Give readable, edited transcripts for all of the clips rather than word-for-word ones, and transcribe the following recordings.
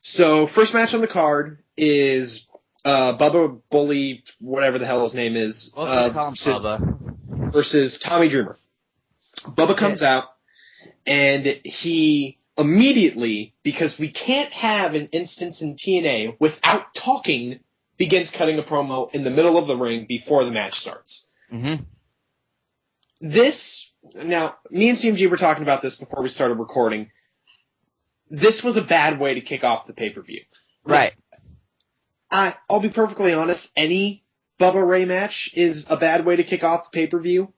So, first match on the card is Bubba Bully, whatever the hell his name is, versus Tommy Dreamer. Bubba comes out, and he immediately, because we can't have an instance in TNA without talking, begins cutting a promo in the middle of the ring before the match starts. Mm-hmm. Now, me and CMG were talking about this before we started recording. This was a bad way to kick off the pay-per-view. Right. I'll be perfectly honest, any Bubba Ray match is a bad way to kick off the pay-per-view.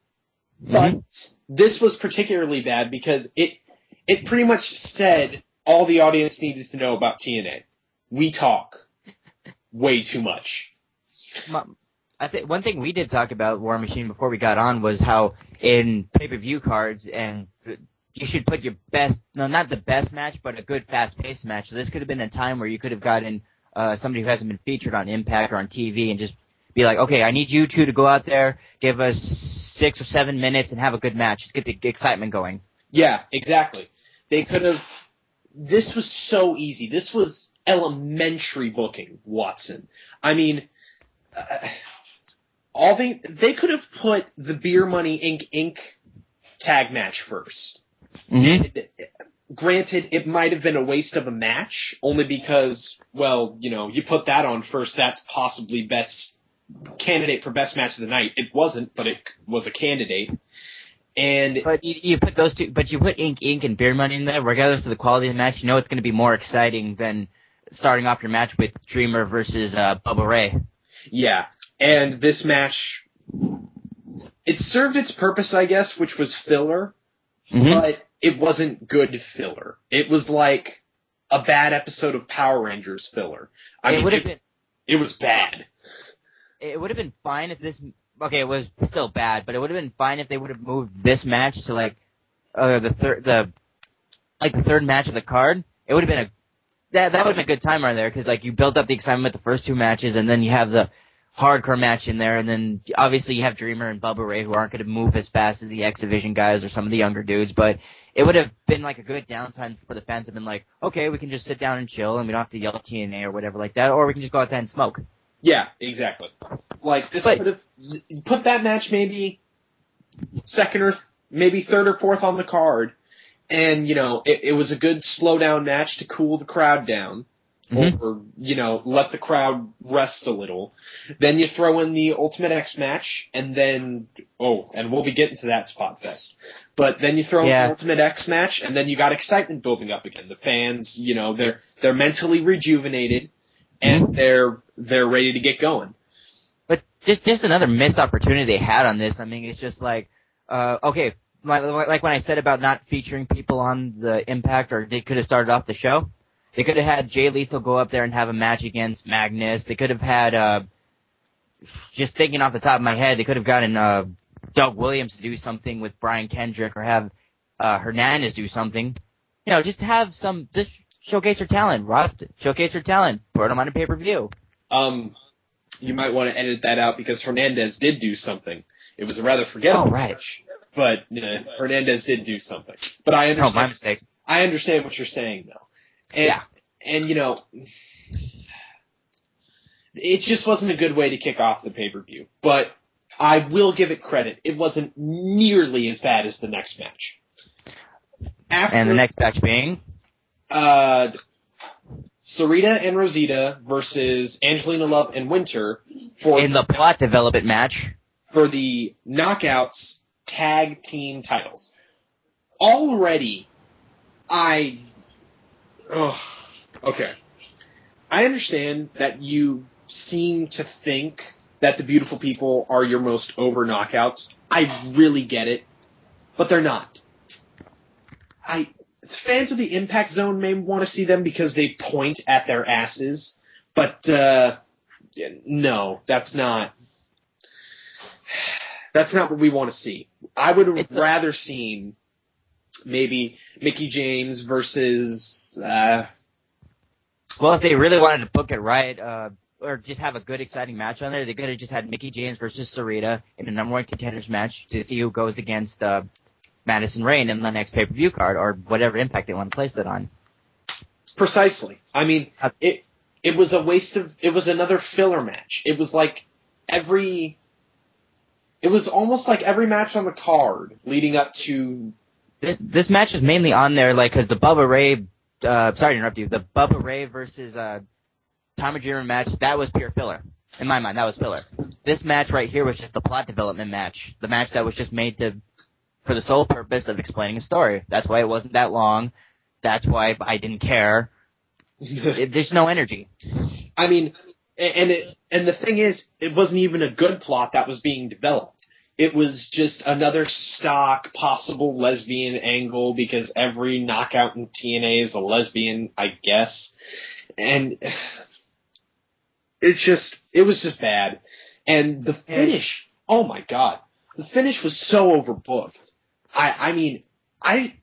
Mm-hmm. But this was particularly bad because it pretty much said all the audience needed to know about TNA. We talk way too much. I think one thing we did talk about War Machine before we got on was how in pay-per-view cards and you should put your best, no, not the best match, but a good fast-paced match. So this could have been a time where you could have gotten somebody who hasn't been featured on Impact or on TV and just be like, okay, I need you two to go out there, give us 6 or 7 minutes and have a good match. Just get the excitement going. Yeah, exactly. They could have, this was so easy. This was elementary booking, Watson. I mean, they could have put the Beer Money Inc. tag match first. Mm-hmm. And, granted, it might have been a waste of a match, only because, well, you put that on first, that's possibly best candidate for best match of the night. It wasn't, but it was a candidate. But you put those two, but you put Inc. and Beer Money in there, regardless of the quality of the match, you know it's going to be more exciting than starting off your match with Dreamer versus Bubba Ray. Yeah, and this match, it served its purpose, I guess, which was filler, but it wasn't good filler. It was like a bad episode of Power Rangers filler. It was bad. It would have been fine if this. Okay, it was still bad, but it would have been fine if they would have moved this match to the third match of the card. It would have been that would have been a good time right there because you built up the excitement with the first two matches, and then you have the hardcore match in there, and then obviously you have Dreamer and Bubba Ray who aren't going to move as fast as the X Division guys or some of the younger dudes, but it would have been a good downtime for the fans to have been like, okay, we can just sit down and chill, and we don't have to yell at TNA or whatever like that, or we can just go out there and smoke. Yeah, exactly. This could have put that match maybe second or maybe third or fourth on the card, and it was a good slow down match to cool the crowd down, or let the crowd rest a little. Then you throw in the Ultimate X match, and then and we'll be getting to that spot fest. But then you throw in the Ultimate X match, and then you got excitement building up again. The fans, they're mentally rejuvenated. And they're ready to get going. But just another missed opportunity they had on this. I mean, it's just okay, like when I said about not featuring people on the Impact, or they could have started off the show. They could have had Jay Lethal go up there and have a match against Magnus. They could have had, just thinking off the top of my head, they could have gotten Doug Williams to do something with Brian Kendrick, or have Hernandez do something. Just have just showcase her talent, Ross. Showcase her talent. Put them on a pay-per-view. You might want to edit that out because Hernandez did do something. It was a rather forgettable match, but Hernandez did do something. But I understand. My mistake. I understand what you're saying, though. And it just wasn't a good way to kick off the pay-per-view. But I will give it credit. It wasn't nearly as bad as the next match. And the next match being? Sarita and Rosita versus Angelina Love and Winter in the plot development match for the Knockouts tag team titles. Already, okay. I understand that you seem to think that the Beautiful People are your most over Knockouts. I really get it, but they're not. Fans of the Impact Zone may want to see them because they point at their asses, but no, that's not what we want to see. I would have rather seen maybe Mickie James versus. Well, if they really wanted to book it right, or just have a good, exciting match on there, they could have just had Mickie James versus Sarita in a number one contenders match to see who goes against Madison Rayne in the next pay-per-view card, or whatever Impact they want to place it on. Precisely. I mean, it was a waste of. It was another filler match. It was like every. It was almost like every match on the card leading up to. This match is mainly on there, like, because the Bubba Ray. Sorry to interrupt you. The Bubba Ray versus Tamajima match, that was pure filler. In my mind, that was filler. This match right here was just the plot development match. The match that was just made for the sole purpose of explaining a story. That's why it wasn't that long. That's why I didn't care. There's no energy. I mean, and the thing is, it wasn't even a good plot that was being developed. It was just another stock possible lesbian angle because every knockout in TNA is a lesbian, I guess. And it was just bad. And the finish, oh my god. The finish was so overbooked. I mean, I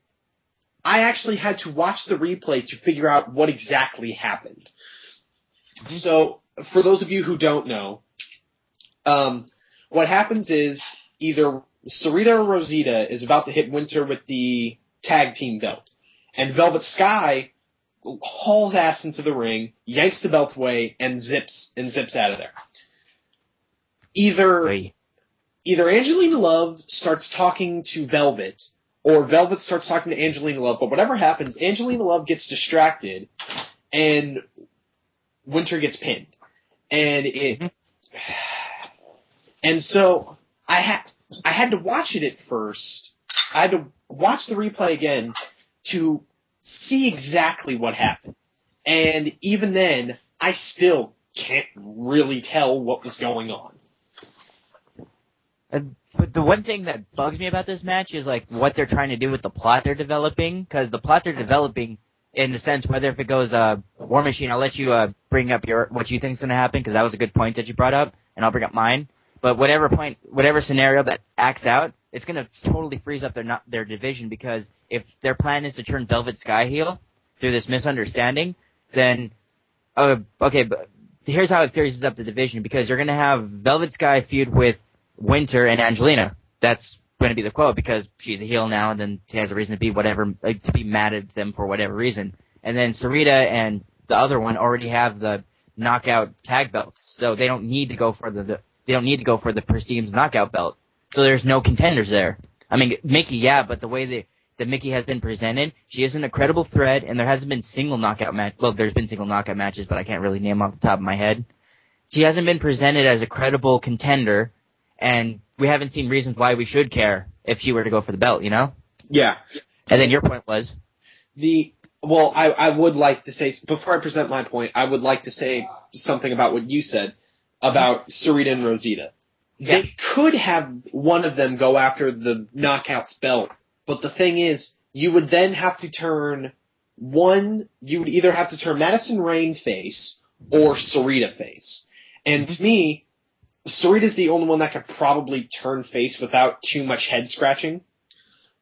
actually had to watch the replay to figure out what exactly happened. So, for those of you who don't know, what happens is either Sarita or Rosita is about to hit Winter with the tag team belt. And Velvet Sky hauls ass into the ring, yanks the belt away, and zips out of there. Either Angelina Love starts talking to Velvet, or Velvet starts talking to Angelina Love, but whatever happens, Angelina Love gets distracted, and Winter gets pinned. And and so I had to watch it at first. I had to watch the replay again to see exactly what happened. And even then, I still can't really tell what was going on. But the one thing that bugs me about this match is like what they're trying to do with the plot they're developing, because the plot they're developing, in the sense whether if it goes War Machine, I'll let you bring up what you think is going to happen, because that was a good point that you brought up, and I'll bring up mine. But whatever scenario that acts out, it's going to totally freeze up their division, because if their plan is to turn Velvet Sky heel through this misunderstanding, then okay, but here's how it freezes up the division, because you're going to have Velvet Sky feud with Winter and Angelina. That's going to be the quote, because she's a heel now, and then she has a reason to be to be mad at them for whatever reason. And then Sarita and the other one already have the knockout tag belts, so they don't need to go for the Prestige knockout belt. So there's no contenders there. I mean, Mickey, yeah, but the way that Mickey has been presented, she isn't a credible threat, and there hasn't been single knockout match. Well, there's been single knockout matches, but I can't really name off the top of my head. She hasn't been presented as a credible contender, and we haven't seen reasons why we should care if she were to go for the belt, you know? Yeah. And then your point was? Well, I would like to say, before I present my point, I would like to say something about what you said about Sarita and Rosita. Yeah. They could have one of them go after the Knockouts belt, but the thing is, you would then have to turn you would either have to turn Madison Rayne face or Sarita face. And to me, Sarita's the only one that could probably turn face without too much head scratching.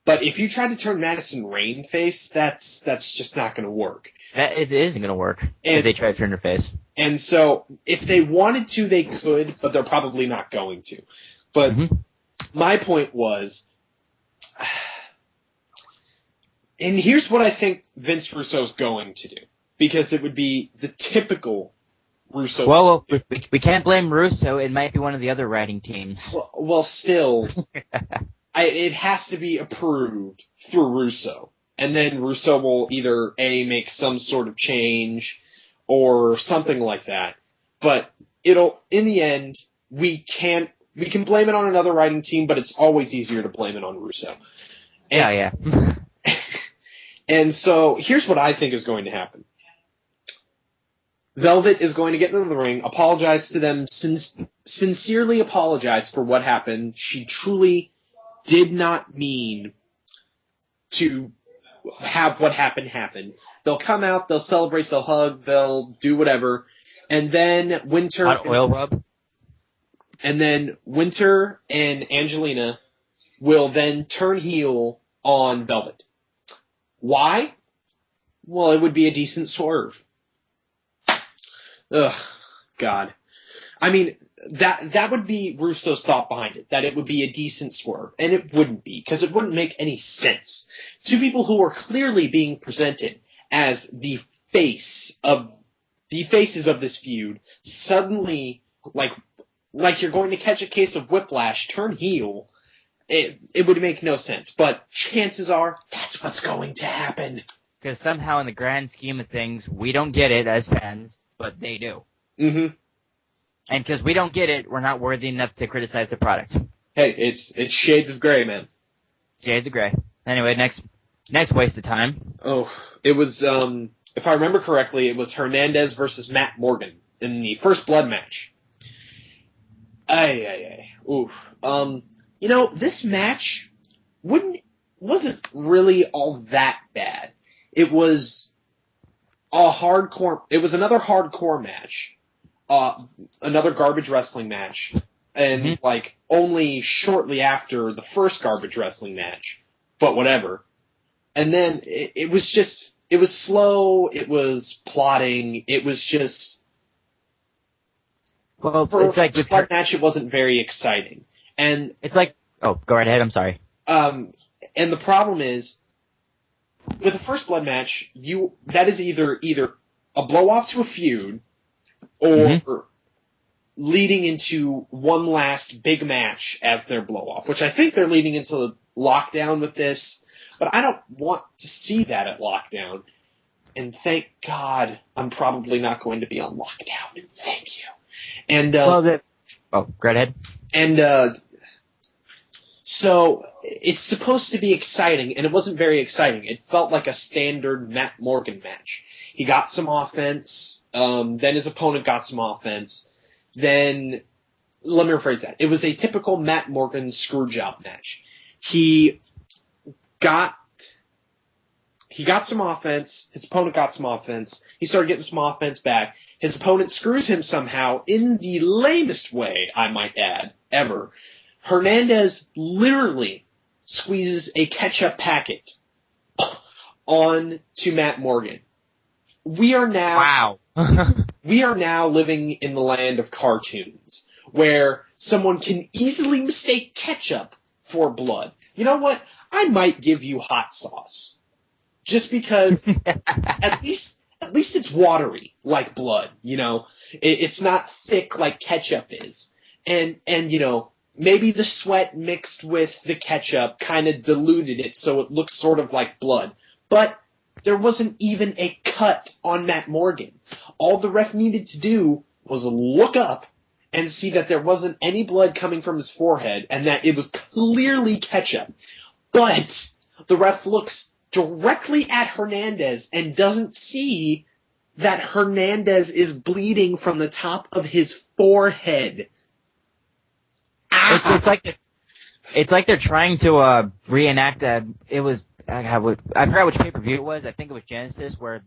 But if you tried to turn Madison Rayne face, that's just not going to work. It isn't going to work if they try to turn her face. And so, if they wanted to, they could, but they're probably not going to. But my point was, and here's what I think Vince Russo's going to do, because it would be the typical Russo. Well, we can't blame Russo. It might be one of the other writing teams. Well, still, it has to be approved through Russo. And then Russo will either make some sort of change or something like that. But in the end, we can blame it on another writing team, but it's always easier to blame it on Russo. Yeah. And so here's what I think is going to happen. Velvet is going to get into the ring, apologize to them, sincerely apologize for what happened. She truly did not mean to have what happened happen. They'll come out, they'll celebrate, they'll hug, they'll do whatever, and then Winter... Hot oil rub? And then Winter and Angelina will then turn heel on Velvet. Why? Well, it would be a decent swerve. Ugh, God. I mean, that would be Russo's thought behind it, that it would be a decent swerve. And it wouldn't be, because it wouldn't make any sense. Two people who are clearly being presented as the faces of this feud suddenly, like you're going to catch a case of whiplash, turn heel, it would make no sense. But chances are that's what's going to happen. Because somehow, in the grand scheme of things, we don't get it as fans, but they do. Mm-hmm. And because we don't get it, we're not worthy enough to criticize the product. Hey, it's shades of gray, man. Shades of gray. Anyway, next waste of time. Oh, it was, if I remember correctly, it was Hernandez versus Matt Morgan in the first blood match. Oof. This match wasn't really all that bad. It was it was another hardcore match. Another garbage wrestling match. And, only shortly after the first garbage wrestling match. But whatever. And then it was slow, it was plotting, it was just... Well, for it's like a blood match, it wasn't very exciting. And it's like... Oh, go right ahead, I'm sorry. And the problem is, with the first blood match, that is either a blow-off to a feud, or leading into one last big match as their blow-off, which I think they're leading into Lockdown with this, but I don't want to see that at Lockdown. And thank God I'm probably not going to be on Lockdown. Thank you. And go right ahead. And so it's supposed to be exciting, and it wasn't very exciting. It felt like a standard Matt Morgan match. He got some offense, then his opponent got some offense, then, let me rephrase that. It was a typical Matt Morgan screwjob match. He got some offense, his opponent got some offense, he started getting some offense back, his opponent screws him somehow, in the lamest way, I might add, ever. Hernandez literally squeezes a ketchup packet on to Matt Morgan. We are now living in the land of cartoons, where someone can easily mistake ketchup for blood. You know what? I might give you hot sauce. Just because at least it's watery like blood, It's not thick like ketchup is. And maybe the sweat mixed with the ketchup kind of diluted it so it looks sort of like blood. But there wasn't even a cut on Matt Morgan. All the ref needed to do was look up and see that there wasn't any blood coming from his forehead and that it was clearly ketchup. But the ref looks directly at Hernandez and doesn't see that Hernandez is bleeding from the top of his forehead. It's like they're trying to reenact it was I forgot which pay-per-view it was. I think it was Genesis, where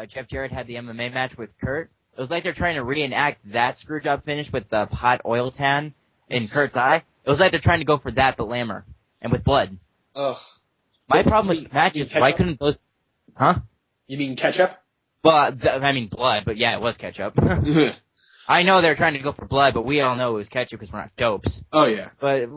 Jeff Jarrett had the MMA match with Kurt. It was like they're trying to reenact that screwjob finish with the hot oil tan in Kurt's eye. It was like they're trying to go for that, but lamer and with blood. Ugh. My problem with the match is why couldn't those... Huh? You mean ketchup? Well, I mean blood, but yeah, it was ketchup. I know they're trying to go for blood, but we all know it was ketchup because we're not dopes. Oh, yeah. But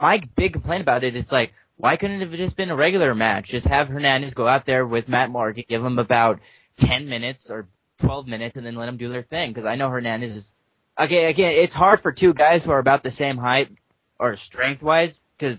my big complaint about it is, like, why couldn't it have just been a regular match? Just have Hernandez go out there with Matt Morgan, give him about 10 minutes or 12 minutes, and then let them do their thing. Because I know Hernandez is... Again, it's hard for two guys who are about the same height, or strength-wise, because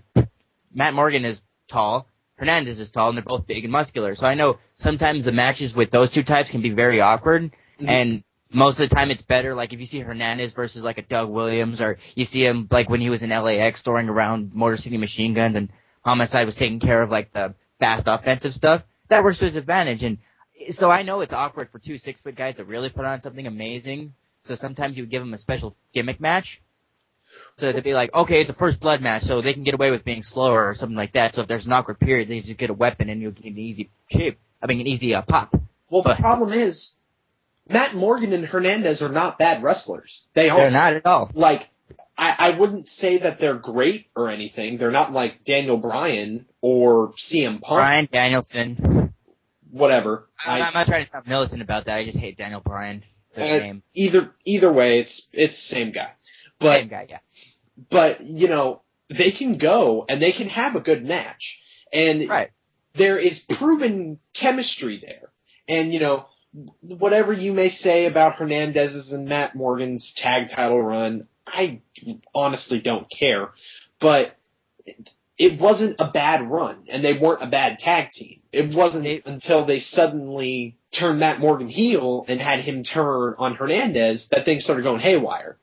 Matt Morgan is tall, Hernandez is tall, and they're both big and muscular. So I know sometimes the matches with those two types can be very awkward, and most of the time it's better, like, if you see Hernandez versus, like, a Doug Williams, or you see him, like, when he was in LAX throwing around Motor City Machine Guns, and Homicide was taking care of, like, the fast offensive stuff, that works to his advantage. And so I know it's awkward for two 6-foot guys to really put on something amazing, so sometimes you would give them a special gimmick match. So to be like, okay, it's a first blood match, so they can get away with being slower or something like that. So if there's an awkward period, they just get a weapon and you'll get an easy pop. Well, the problem is, Matt Morgan and Hernandez are not bad wrestlers. They're not at all. Like, I wouldn't say that they're great or anything. They're not like Daniel Bryan or CM Punk. Bryan Danielson. Whatever. I'm not trying to sound militant about that. I just hate Daniel Bryan. Name. Either way, it's the same guy. But, same guy, yeah. But, they can go and they can have a good match. And there is proven chemistry there. And, whatever you may say about Hernandez's and Matt Morgan's tag title run, I honestly don't care. But it wasn't a bad run, and they weren't a bad tag team. It wasn't until they suddenly turned Matt Morgan heel and had him turn on Hernandez that things started going haywire.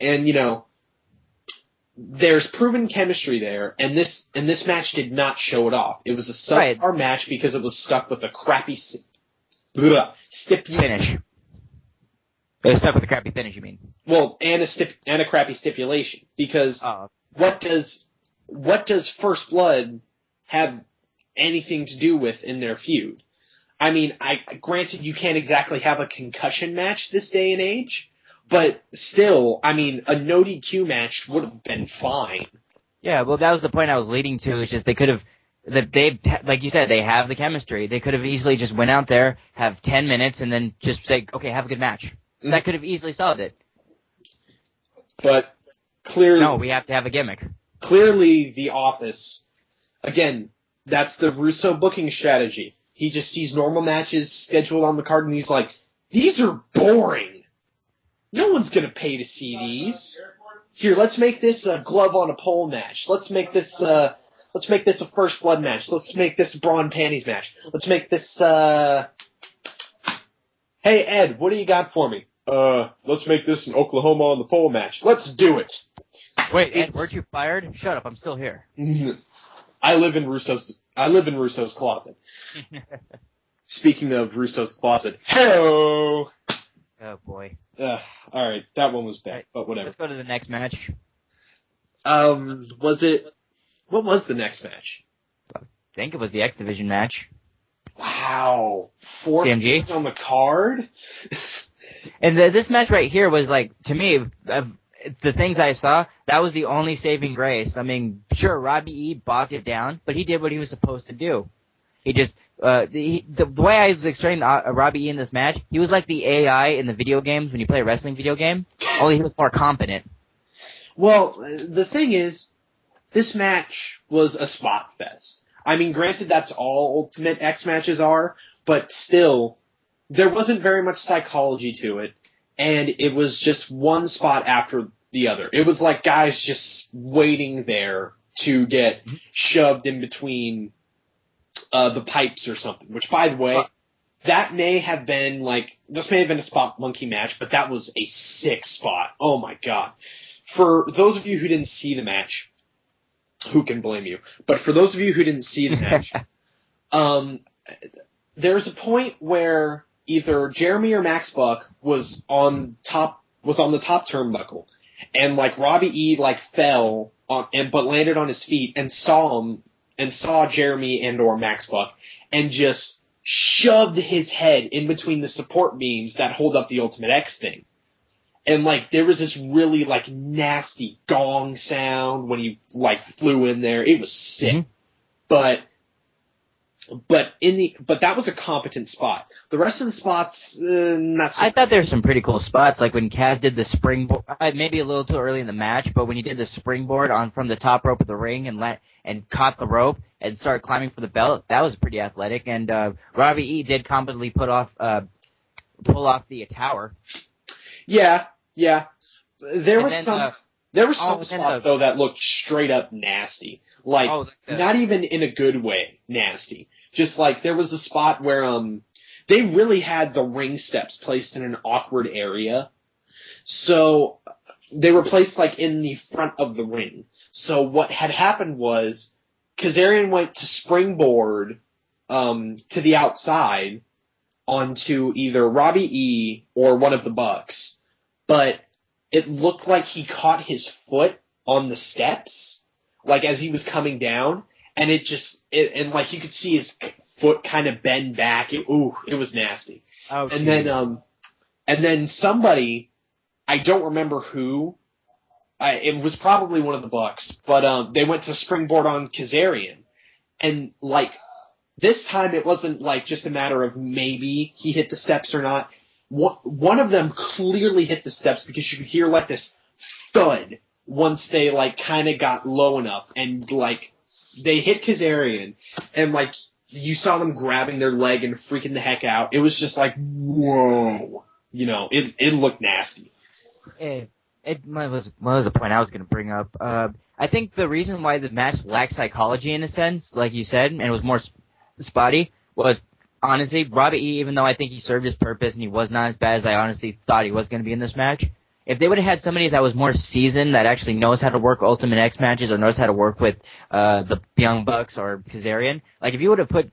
And, you know, there's proven chemistry there, and this match did not show it off. It was a subpar match because it was stuck with a crappy finish. It was stuck with a crappy finish, you mean? Well, and a crappy stipulation, because what does First Blood have anything to do with in their feud? I mean, granted you can't exactly have a concussion match this day and age, but still, I mean, a no DQ match would have been fine. Yeah, well, that was the point I was leading to. It's just they could have, like you said, they have the chemistry. They could have easily just went out there, have 10 minutes, and then just say, okay, have a good match. Mm-hmm. That could have easily solved it. But clearly, no, we have to have a gimmick. Clearly, The Office, again, that's the Russo booking strategy. He just sees normal matches scheduled on the card, and he's like, these are boring. No one's going to pay to see these. Here, let's make this a glove on a pole match. Let's make this a First Blood match. Let's make this a bra and panties match. Let's make this, hey Ed, what do you got for me? Let's make this an Oklahoma on the pole match. Let's do it. Wait, Ed, weren't you fired? Shut up, I'm still here. I live in Russo's closet. Speaking of Russo's closet, hello. Oh boy. Alright, that one was bad, but whatever. Let's go to the next match. What was the next match? I think it was the X Division match. Wow. 4 CMG on the card? And this match right here was like, to me, the things I saw, that was the only saving grace. I mean, sure, Robbie E bogged it down, but he did what he was supposed to do. He just, the way I was explaining Robbie E in this match, he was like the AI in the video games when you play a wrestling video game, only he was more competent. Well, the thing is, this match was a spot fest. I mean, granted, that's all Ultimate X matches are, but still, there wasn't very much psychology to it, and it was just one spot after the other. It was like guys just waiting there to get shoved in between the pipes or something, which, by the way, that may have been this may have been a spot monkey match, but that was a sick spot. Oh my god. For those of you who didn't see the match, who can blame you? But for those of you who didn't see the match, there's a point where either Jeremy or Max Buck was on the top turnbuckle, and Robbie E fell but landed on his feet and saw Jeremy and or Max Buck and just shoved his head in between the support beams that hold up the Ultimate X thing. And there was this really nasty gong sound when he flew in there. It was sick. Mm-hmm. But that was a competent spot. The rest of the spots, not so. I thought there were some pretty cool spots, like when Kaz did the springboard. Maybe a little too early in the match, but when he did the springboard from the top rope of the ring and caught the rope and started climbing for the belt, that was pretty athletic. And Robbie E did competently pull off the tower. Yeah. There were some spots though that looked straight up nasty. Not even in a good way nasty. Just there was a spot where they really had the ring steps placed in an awkward area. So they were placed in the front of the ring. So what had happened was Kazarian went to springboard to the outside onto either Robbie E or one of the Bucks. But it looked like he caught his foot on the steps, as he was coming down, and you could see his foot kind of bend back. It was nasty. Oh, and then somebody, I don't remember who, it was probably one of the Bucks, but they went to springboard on Kazarian, and this time it wasn't just a matter of maybe he hit the steps or not. One of them clearly hit the steps because you could hear this thud once they kind of got low enough, and they hit Kazarian, and you saw them grabbing their leg and freaking the heck out. It was just like, whoa. You know, it looked nasty. It was a point I was going to bring up. I think the reason why the match lacked psychology in a sense, like you said, and it was more spotty, was honestly Robbie E. Even though I think he served his purpose and he was not as bad as I honestly thought he was going to be in this match, if they would have had somebody that was more seasoned, that actually knows how to work Ultimate X matches or knows how to work with the Young Bucks or Kazarian, like if you would have put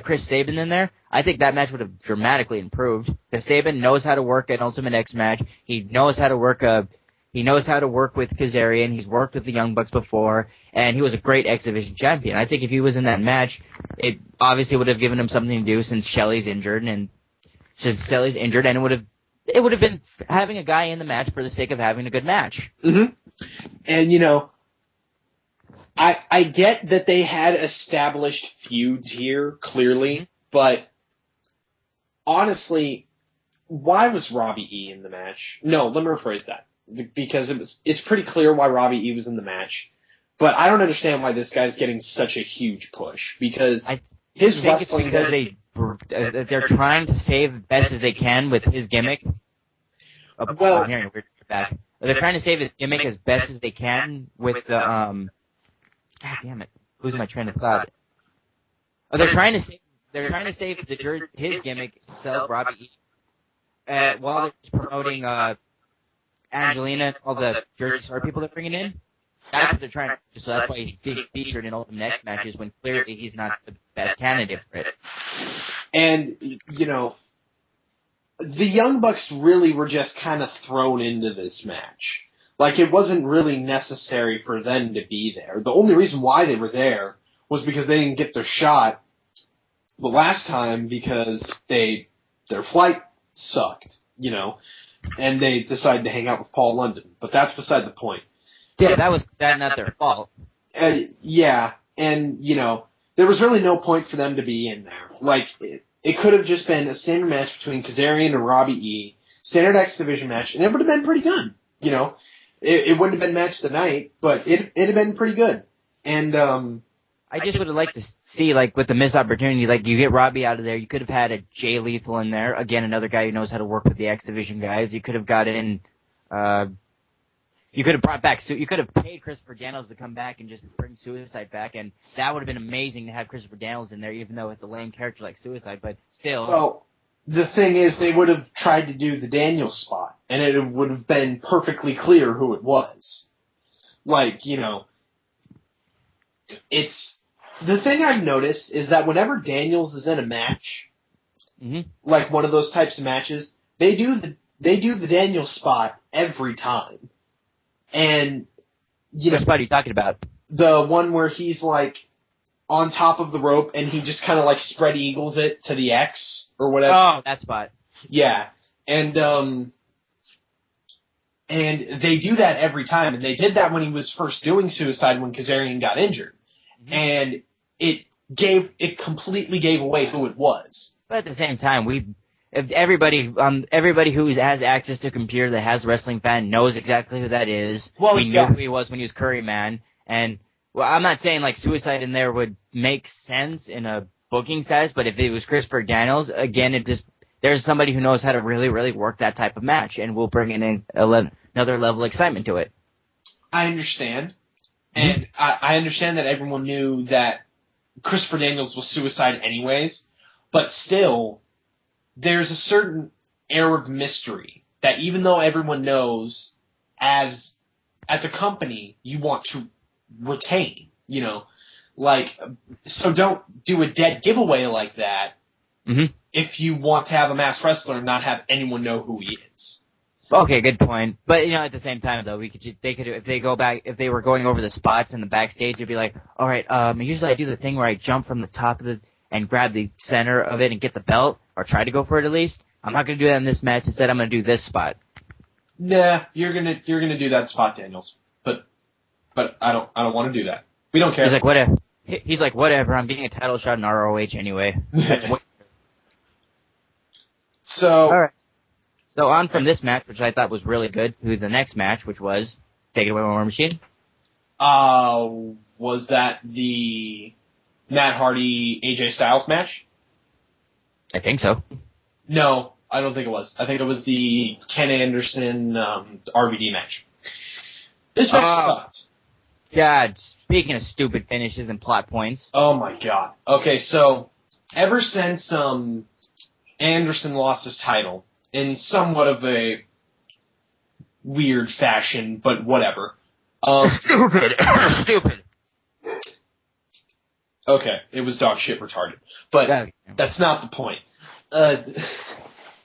Chris Sabin in there, I think that match would have dramatically improved. Because Sabin knows how to work an Ultimate X match. He knows how to work with Kazarian. He's worked with the Young Bucks before, and he was a great X Division champion. I think if he was in that match, it obviously would have given him something to do since Shelley's injured, and it would have been having a guy in the match for the sake of having a good match. Mm-hmm. And, you know, I get that they had established feuds here, clearly, but honestly, why was Robbie E in the match? No, let me rephrase that. Because it's pretty clear why Robbie E was in the match, but I don't understand why this guy's getting such a huge push, because his wrestling... It's because they're trying to save best as they can with his gimmick. I'm hearing a weird feedback. They're trying to save his gimmick as best as they can with the God damn it, losing my train of thought. They're trying to save his gimmick, sell Robbie E. While they're promoting Angelina and all the Jersey Shore people they're bringing in. That's what they're trying to do. So that's why he's being featured in Ultimate X matches when clearly he's not the best candidate for it. And, you know, the Young Bucks really were just kind of thrown into this match. Like, it wasn't really necessary for them to be there. The only reason why they were there was because they didn't get their shot the last time because their flight sucked, you know, and they decided to hang out with Paul London. But that's beside the point. Yeah, that was not their fault. Yeah, and, you know, there was really no point for them to be in there. Like, it could have just been a standard match between Kazarian and Robbie E., standard X Division match, and it would have been pretty good, you know. It wouldn't have been match of the night, but it'd have been pretty good. And I just would have liked to see, like, with the missed opportunity, like, you get Robbie out of there, you could have had a Jay Lethal in there, again, another guy who knows how to work with the X Division guys. You could have got in, you could have brought back, you could have paid Christopher Daniels to come back and just bring Suicide back, and that would have been amazing to have Christopher Daniels in there, even though it's a lame character like Suicide, but still. Well, the thing is, they would have tried to do the Daniels spot, and it would have been perfectly clear who it was. Like, you know, the thing I've noticed is that whenever Daniels is in a match, like one of those types of matches, they do the Daniels spot every time. And, you know, what spot are you talking about? The one where he's like on top of the rope and he just kind of like spread eagles it to the X or whatever. Oh, that spot. Yeah. And they do that every time, and they did that when he was first doing Suicide when Kazarian got injured. And it completely gave away who it was. But at the same time, if everybody who has access to a computer that has a wrestling fan knows exactly who that is. Well, we knew who he was when he was Curryman, and well, I'm not saying like Suicide in there would make sense in a booking status, but if it was Christopher Daniels, again, there's somebody who knows how to really, really work that type of match, and will bring in another level of excitement to it. I understand. And I understand that everyone knew that Christopher Daniels was Suicide anyways, but still, there's a certain air of mystery that even though everyone knows, as a company, you want to retain, you know? Like, so don't do a dead giveaway like that if you want to have a masked wrestler and not have anyone know who he is. Okay, good point. But, you know, at the same time, though, if they were going over the spots in the backstage, they'd be like, all right, usually I do the thing where I jump from the top of and grab the center of it and get the belt, or try to go for it at least. I'm not going to do that in this match. Instead, I'm going to do this spot. Nah, you're gonna do that spot, Daniels. But I don't want to do that. We don't care. He's like, whatever. I'm getting a title shot in ROH anyway. So. All right. So on from this match, which I thought was really good, to the next match, which was Take It Away, War Machine. Was that the Matt Hardy, AJ Styles match? I think so. No, I don't think it was. I think it was the Ken Anderson RVD match. This match sucked. God, speaking of stupid finishes and plot points. Oh my god. Okay, so ever since Anderson lost his title in somewhat of a weird fashion, but whatever. Stupid. Stupid. Okay, it was dog shit retarded. But that's not the point.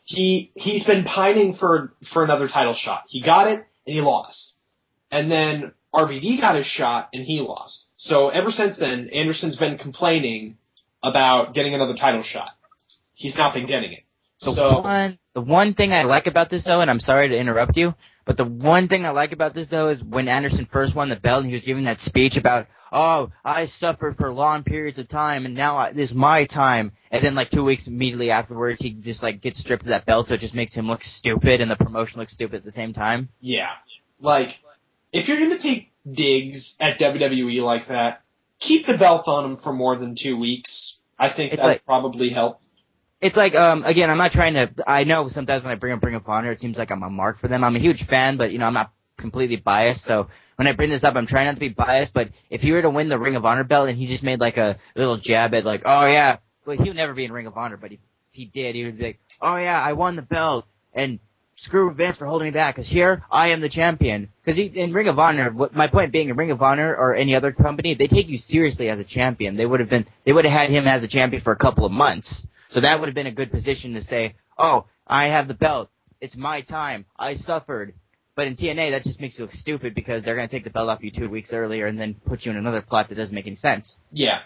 He's been pining for another title shot. He got it, and he lost. And then RVD got his shot, and he lost. So ever since then, Anderson's been complaining about getting another title shot. He's not been getting it. The one thing I like about this, though, and I'm sorry to interrupt you, but the one thing I like about this, though, is when Anderson first won the belt and he was giving that speech about, oh, I suffered for long periods of time, and now this is my time. And then, 2 weeks immediately afterwards, he just, gets stripped of that belt, so it just makes him look stupid, and the promotion looks stupid at the same time. Yeah. If you're going to take digs at WWE like that, keep the belt on him for more than 2 weeks. I think that would probably help. It's again, I'm not trying to, I know sometimes when I bring up Ring of Honor, it seems like I'm a mark for them. I'm a huge fan, but, I'm not completely biased, so when I bring this up, I'm trying not to be biased, but if he were to win the Ring of Honor belt and he just made, a little jab at, oh, yeah, well, he would never be in Ring of Honor, but if he did, he would be like, oh, yeah, I won the belt, and screw Vince for holding me back, because here, I am the champion. Because in Ring of Honor, my point being, in Ring of Honor or any other company, they take you seriously as a champion. They would have had him as a champion for a couple of months. So that would have been a good position to say, oh, I have the belt. It's my time. I suffered. But in TNA, that just makes you look stupid because they're going to take the belt off you 2 weeks earlier and then put you in another plot that doesn't make any sense. Yeah.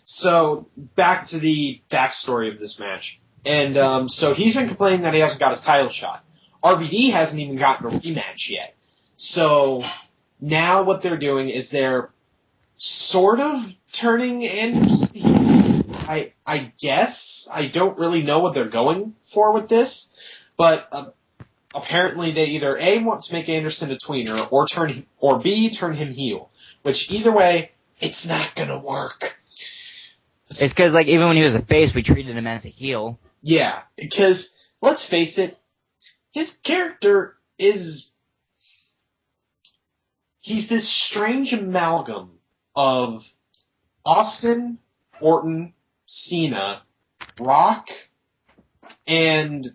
So, back to the backstory of this match. And so he's been complaining that he hasn't got his title shot. RVD hasn't even gotten a rematch yet. So, now what they're doing is they're sort of turning Anderson. I guess. I don't really know what they're going for with this, but apparently they either A, want to make Anderson a tweener, or B, turn him heel. Which, either way, it's not gonna work. It's because, even when he was a face, we treated him as a heel. Yeah, because, let's face it, his character is... He's this strange amalgam of Austin, Orton, Cena, Rock, and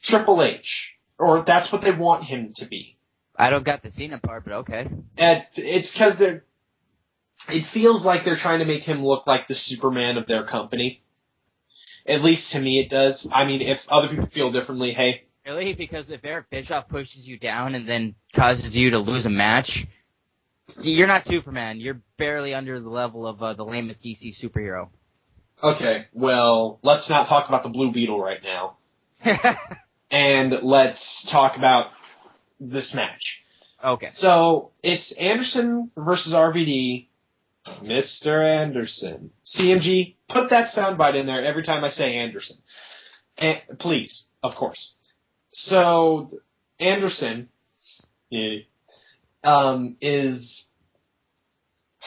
Triple H. Or that's what they want him to be. I don't got the Cena part, but okay. And it's because it feels like they're trying to make him look like the Superman of their company. At least to me it does. I mean, if other people feel differently, hey. Really? Because if Eric Bischoff pushes you down and then causes you to lose a match... You're not Superman. You're barely under the level of the lamest DC superhero. Okay, well, let's not talk about the Blue Beetle right now. And let's talk about this match. Okay. So, it's Anderson versus RVD. Mr. Anderson. CMG, put that soundbite in there every time I say Anderson. Please, of course. So, Anderson... is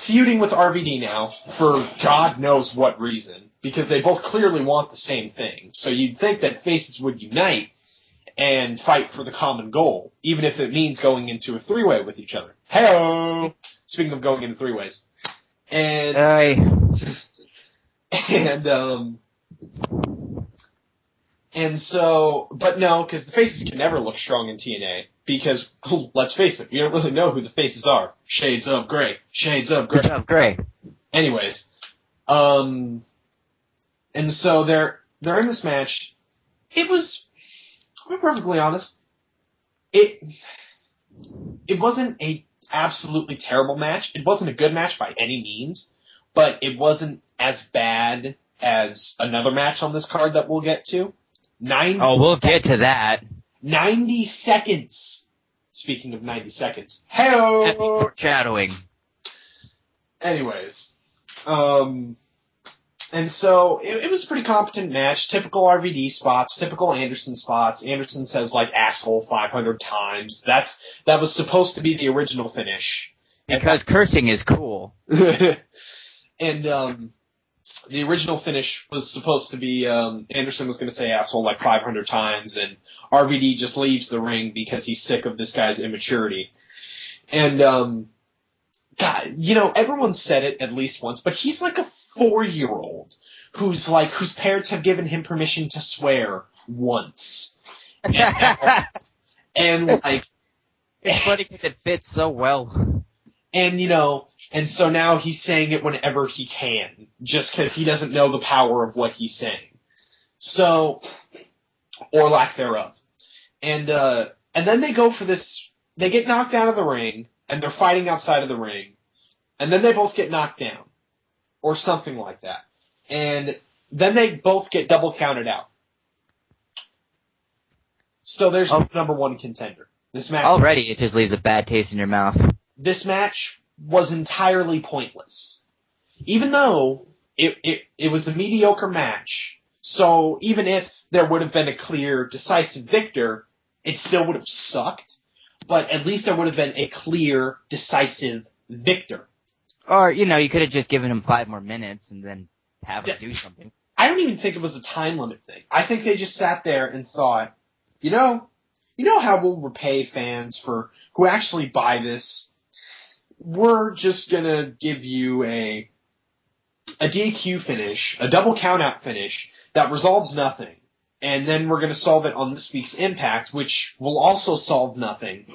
feuding with RVD now for God knows what reason, because they both clearly want the same thing. So you'd think that faces would unite and fight for the common goal, even if it means going into a three-way with each other. Hey-o! Speaking of going into three-ways. And so, but no, because the faces can never look strong in TNA, because, let's face it, we don't really know who the faces are. Shades of Grey. Shades of Grey. Shades of Grey. Anyways, and so they're in this match. It was, I'll be perfectly honest, it wasn't a absolutely terrible match. It wasn't a good match by any means, but it wasn't as bad as another match on this card that we'll get to. We'll get to that. 90 seconds. Speaking of 90 seconds. Hey-o! Foreshadowing. Anyways. And so, it was a pretty competent match. Typical RVD spots, typical Anderson spots. Anderson says, asshole 500 times. That was supposed to be the original finish. Because cursing is cool. And the original finish was supposed to be Anderson was going to say asshole like 500 times, and RVD just leaves the ring because he's sick of this guy's immaturity. And God, everyone said it at least once, but he's like a 4-year-old whose parents have given him permission to swear once. And like, it's funny because it fits so well. And and so now he's saying it whenever he can, just because he doesn't know the power of what he's saying. So, or lack thereof. And then they go for this. They get knocked out of the ring, and they're fighting outside of the ring, and then they both get knocked down, or something like that. And then they both get double counted out. So there's number one contender. This match already, it just leaves a bad taste in your mouth. This match was entirely pointless. Even though it was a mediocre match, so even if there would have been a clear, decisive victor, it still would have sucked, but at least there would have been a clear, decisive victor. Or, you could have just given him 5 more minutes and then have him do something. I don't even think it was a time limit thing. I think they just sat there and thought, you know how we'll repay fans who actually buy this? We're just gonna give you a DQ finish, a double countout finish that resolves nothing, and then we're gonna solve it on this week's Impact, which will also solve nothing,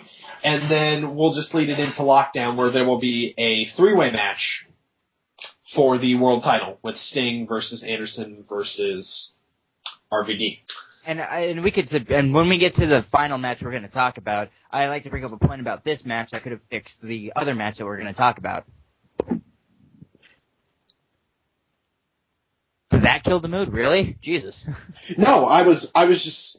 and then we'll just lead it into Lockdown, where there will be a 3-way match for the world title with Sting versus Anderson versus RVD. And when we get to the final match we're going to talk about, I'd like to bring up a point about this match that could have fixed the other match that we're going to talk about. Did that kill the mood? Really? Jesus. No, I was just...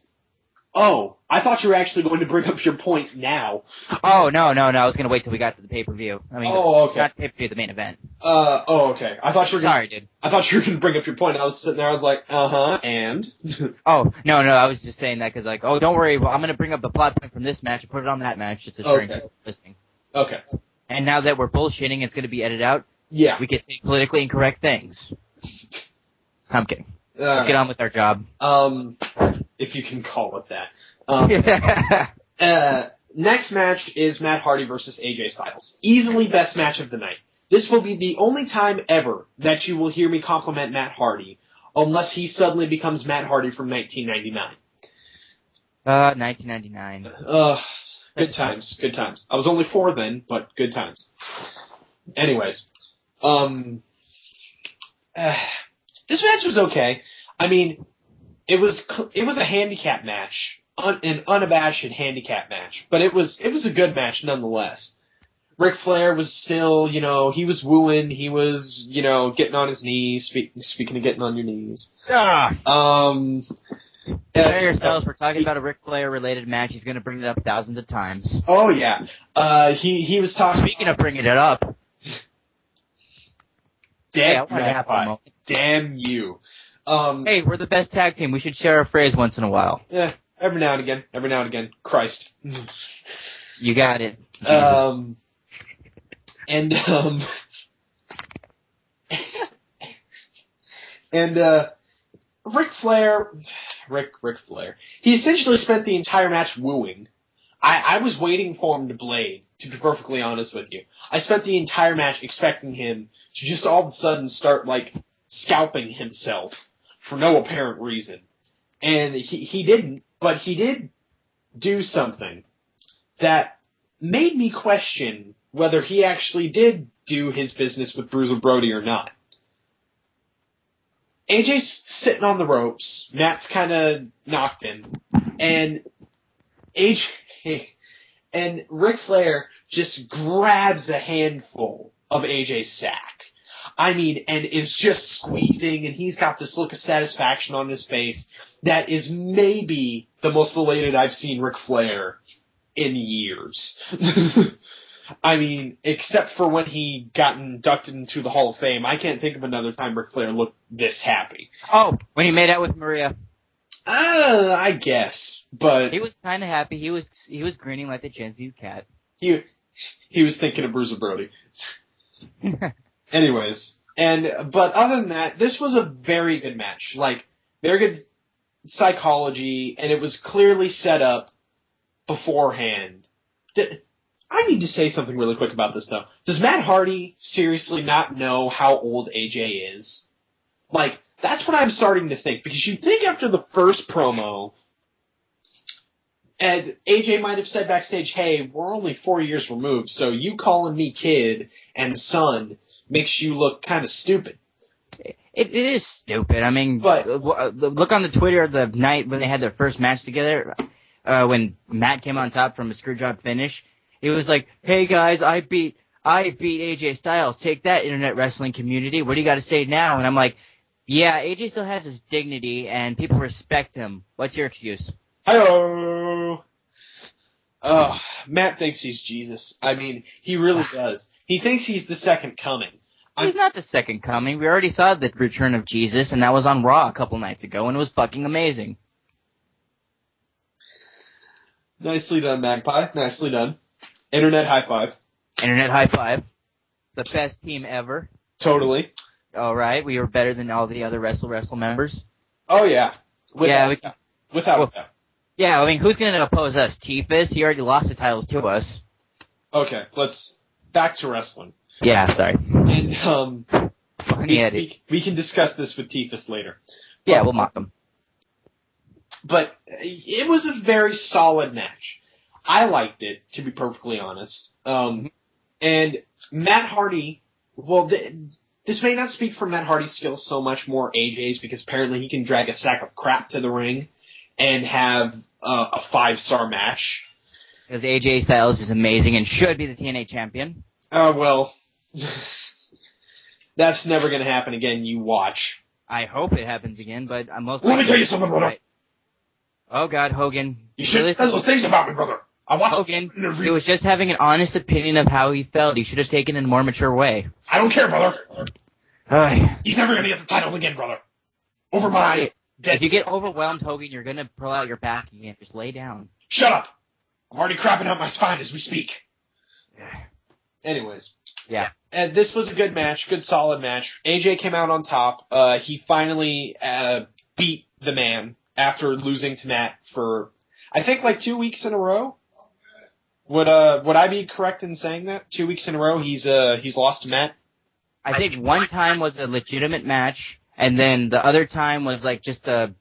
Oh, I thought you were actually going to bring up your point now. Oh, no. I was going to wait till we got to the pay-per-view. I mean, okay. Not the pay-per-view, the main event. Okay. I thought you were Sorry, dude. I thought you were going to bring up your point. I was sitting there, I was like, and? Oh, no, I was just saying that because, don't worry, well, I'm going to bring up the plot point from this match and put it on that match just to shrink people listening. Okay. And now that we're bullshitting, it's going to be edited out. Yeah. We can say politically incorrect things. I'm kidding. Let's get on with our job. If you can call it that. Next match is Matt Hardy versus AJ Styles. Easily best match of the night. This will be the only time ever that you will hear me compliment Matt Hardy, unless he suddenly becomes Matt Hardy from 1999. 1999. Good times. I was only 4 then, but good times. Anyways, this match was okay. I mean, it was a handicap match, an unabashed handicap match, but it was a good match nonetheless. Ric Flair was still, he was wooing, he was, getting on his knees, speaking of getting on your knees. Prepare yourselves, we're talking about a Ric Flair related match, he's gonna bring it up thousands of times. Oh yeah. He was talking. Speaking of bringing it up. Damn you. Hey, we're the best tag team. We should share a phrase once in a while. Yeah, every now and again. Christ. You got it. Jesus. Ric Flair, he essentially spent the entire match wooing. I was waiting for him to blade, to be perfectly honest with you. I spent the entire match expecting him to just all of a sudden start, scalping himself for no apparent reason. And he didn't, but he did do something that made me question whether he actually did do his business with Bruiser Brody or not. AJ's sitting on the ropes, Matt's kind of knocked in, and Ric Flair just grabs a handful of AJ's sack. I mean, and is just squeezing, and he's got this look of satisfaction on his face that is maybe the most elated I've seen Ric Flair in years. I mean, except for when he got inducted into the Hall of Fame, I can't think of another time Ric Flair looked this happy. Oh, when he made out with Maria. I guess, but he was kind of happy. He was grinning like the Gen-Z cat. He was thinking of Bruiser Brody. Anyways, But other than that, this was a very good match. Like, very good psychology, and it was clearly set up beforehand. I need to say something really quick about this, though. Does Matt Hardy seriously not know how old AJ is? Like, that's what I'm starting to think, because you think after the first promo, and AJ might have said backstage, hey, we're only 4 years removed, so you calling me kid and son makes you look kind of stupid. It is stupid. I mean, But look on the Twitter the night when they had their first match together, when Matt came on top from a screwjob finish. He was like, hey guys, I beat AJ Styles. Take that, internet wrestling community. What do you got to say now? And I'm like, yeah, AJ still has his dignity and people respect him. What's your excuse? Hello. Matt thinks he's Jesus. I mean, he really does. He thinks he's the second coming. He's not the second coming. We already saw the return of Jesus, and that was on Raw a couple nights ago, and it was fucking amazing. Nicely done, Magpie. Nicely done. Internet high five. Internet high five. The best team ever. Totally. All right, we were better than all the other Wrestle members. Oh, yeah. Without a doubt. Yeah, I mean, who's going to oppose us? T-Fizz? He already lost the titles to us. Okay, let's back to wrestling. Yeah, sorry. And we can discuss this with T-Fizz later. Yeah, we'll mock him. But it was a very solid match. I liked it, to be perfectly honest. And Matt Hardy, well, this may not speak for Matt Hardy's skills so much, more AJ's, because apparently he can drag a sack of crap to the ring and have a 5-star match. Because AJ Styles is amazing and should be the TNA champion. Well, that's never going to happen again, you watch. I hope it happens again, but I'm most Let me tell you something, brother. Right. Oh, God, Hogan. You shouldn't say those things about me, brother. I watched Hogan, he was just having an honest opinion of how he felt. He should have taken it in a more mature way. I don't care, brother. He's never going to get the title again, brother. Over my dead. If you get overwhelmed, Hogan, you're going to pull out your back again. Just lay down. Shut up. I'm already crapping out my spine as we speak. Anyways. Yeah. And this was a good match, good solid match. AJ came out on top. He finally beat the man after losing to Matt for, I think, like 2 weeks in a row. Would I be correct in saying that? 2 weeks in a row he's lost to Matt? I think one time was a legitimate match, and then the other time was like just Hardy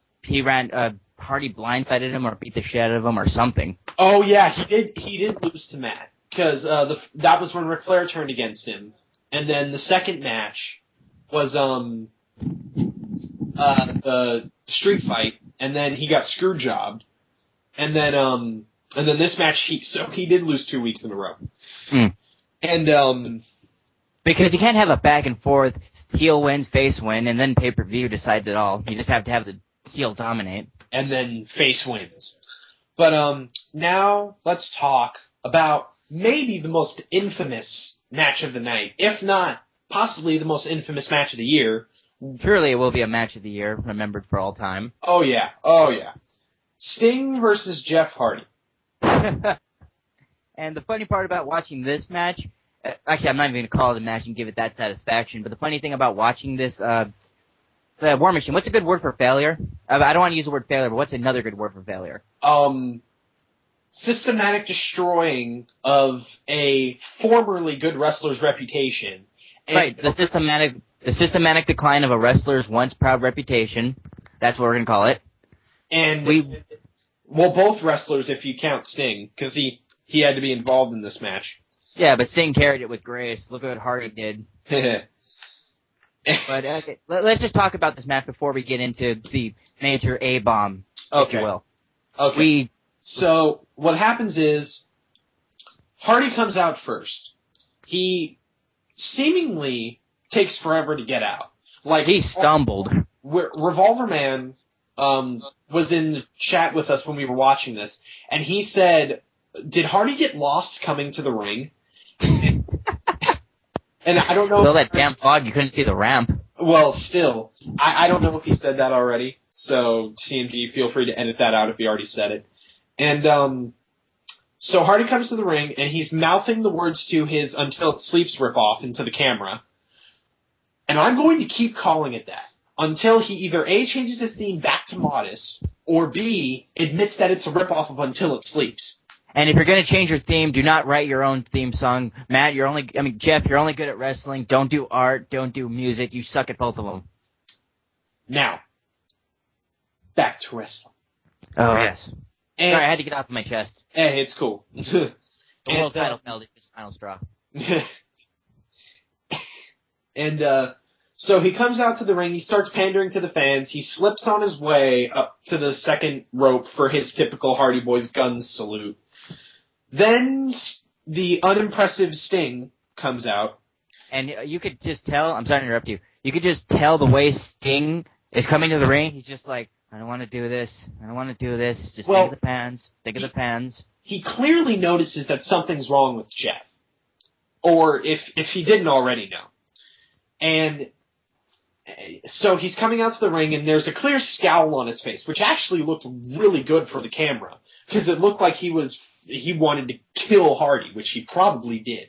blindsided him or beat the shit out of him or something. Oh yeah, he did lose to Matt because that was when Ric Flair turned against him, and then the second match was the street fight, and then he got screw jobbed, and then this match he did lose 2 weeks in a row, and because you can't have a back and forth heel wins, face win, and then pay-per-view decides it all. You just have to have the heel dominate. And then face wins. But now let's talk about maybe the most infamous match of the night, if not possibly the most infamous match of the year. Surely it will be a match of the year, remembered for all time. Oh yeah. Sting versus Jeff Hardy. And the funny part about watching this match, actually I'm not even going to call it a match and give it that satisfaction, but the funny thing about watching this, the War Machine, what's a good word for failure? I don't want to use the word failure, but what's another good word for failure? Systematic destroying of a formerly good wrestler's reputation. Right, the systematic decline of a wrestler's once proud reputation. That's what we're going to call it. And both wrestlers if you count Sting, because he had to be involved in this match. Yeah, but Sting carried it with grace. Look at what Hardy did. But okay, let's just talk about this match before we get into the major A-bomb, if you will. Okay. So what happens is Hardy comes out first. He seemingly takes forever to get out. Like he stumbled. Revolver Man was in the chat with us when we were watching this, and he said, "Did Hardy get lost coming to the ring?" And I don't know. Well, that damn fog, you couldn't see the ramp. Well, still, I don't know if he said that already. So CMG, feel free to edit that out if he already said it. And so Hardy comes to the ring and he's mouthing the words to his "Until It Sleeps" ripoff into the camera. And I'm going to keep calling it that until he either A, changes his theme back to modest, or B, admits that it's a ripoff of Until It Sleeps. And if you're going to change your theme, do not write your own theme song. Jeff, you're only good at wrestling. Don't do art. Don't do music. You suck at both of them. Now, back to wrestling. Oh, yes. And, sorry, I had to get off my chest. Hey, it's cool. The world title held his final straw. And so he comes out to the ring, he starts pandering to the fans, he slips on his way up to the second rope for his typical Hardy Boys gun salute. Then the unimpressive Sting comes out. And you could just tell, I'm sorry to interrupt you, you could just tell the way Sting is coming to the ring, he's just like, I don't want to do this, just think of the pans. He clearly notices that something's wrong with Jeff. Or if he didn't already know. And so he's coming out to the ring, and there's a clear scowl on his face, which actually looked really good for the camera, because it looked like he wanted to kill Hardy, which he probably did.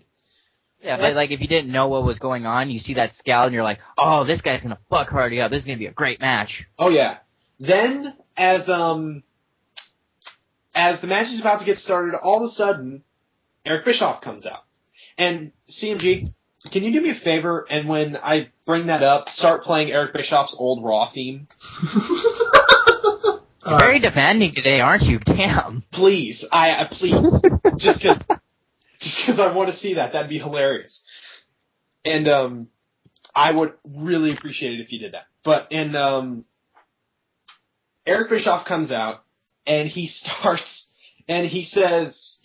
Yeah, but like if you didn't know what was going on, you see that scowl, and you're like, oh, this guy's gonna fuck Hardy up. This is gonna be a great match. Oh yeah. Then as the match is about to get started, all of a sudden, Eric Bischoff comes out. And CMG, can you do me a favor, and when I bring that up, start playing Eric Bischoff's old Raw theme? Very demanding today, aren't you? Damn. Please. Please. Just because I want to see that. That'd be hilarious. And I would really appreciate it if you did that. Eric Bischoff comes out, and he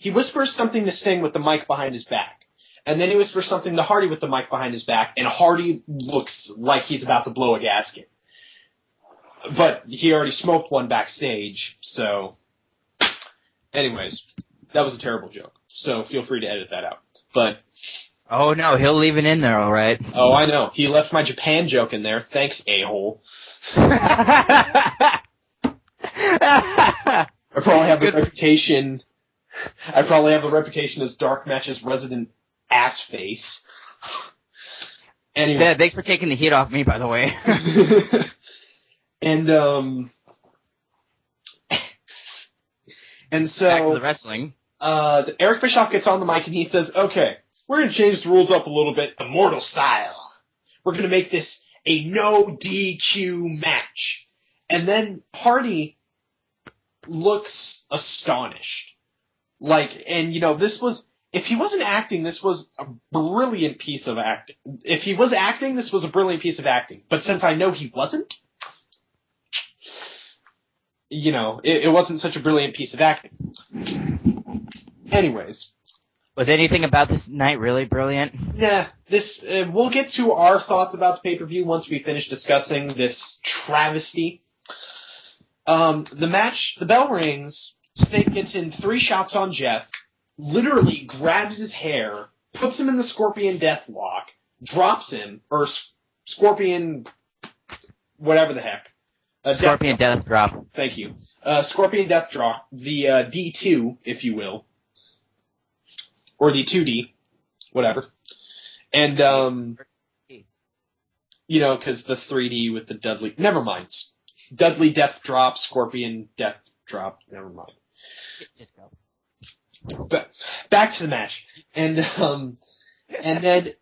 whispers something to Sting with the mic behind his back. And then he whispers something to Hardy with the mic behind his back, and Hardy looks like he's about to blow a gasket. But he already smoked one backstage, so... Anyways, that was a terrible joke, so feel free to edit that out. But... Oh no, he'll leave it in there, alright. Oh, I know. He left my Japan joke in there. Thanks, a-hole. I probably have the reputation as DarkMatch's resident ass face. Anyway. Yeah, thanks for taking the heat off me, by the way. And so back to the wrestling. Eric Bischoff gets on the mic and he says, "Okay, we're gonna change the rules up a little bit, immortal style. We're gonna make this a no DQ match." And then Hardy looks astonished. This was, if he wasn't acting, this was a brilliant piece of acting. If he was acting, this was a brilliant piece of acting. But since I know he wasn't, it wasn't such a brilliant piece of acting. Anyways. Was anything about this night really brilliant? Nah, we'll get to our thoughts about the pay-per-view once we finish discussing this travesty. The match, the bell rings, Sting gets in 3 shots on Jeff, literally grabs his hair, puts him in the Scorpion Deathlock, drops him, or Scorpion, whatever the heck. Scorpion Death Drop. Thank you. Scorpion Death Drop, the D2, if you will. Or the 2D, whatever. And, because the 3D with the Dudley, never mind. Dudley Death Drop, Scorpion Death Drop, never mind. Just go. But back to the match. And then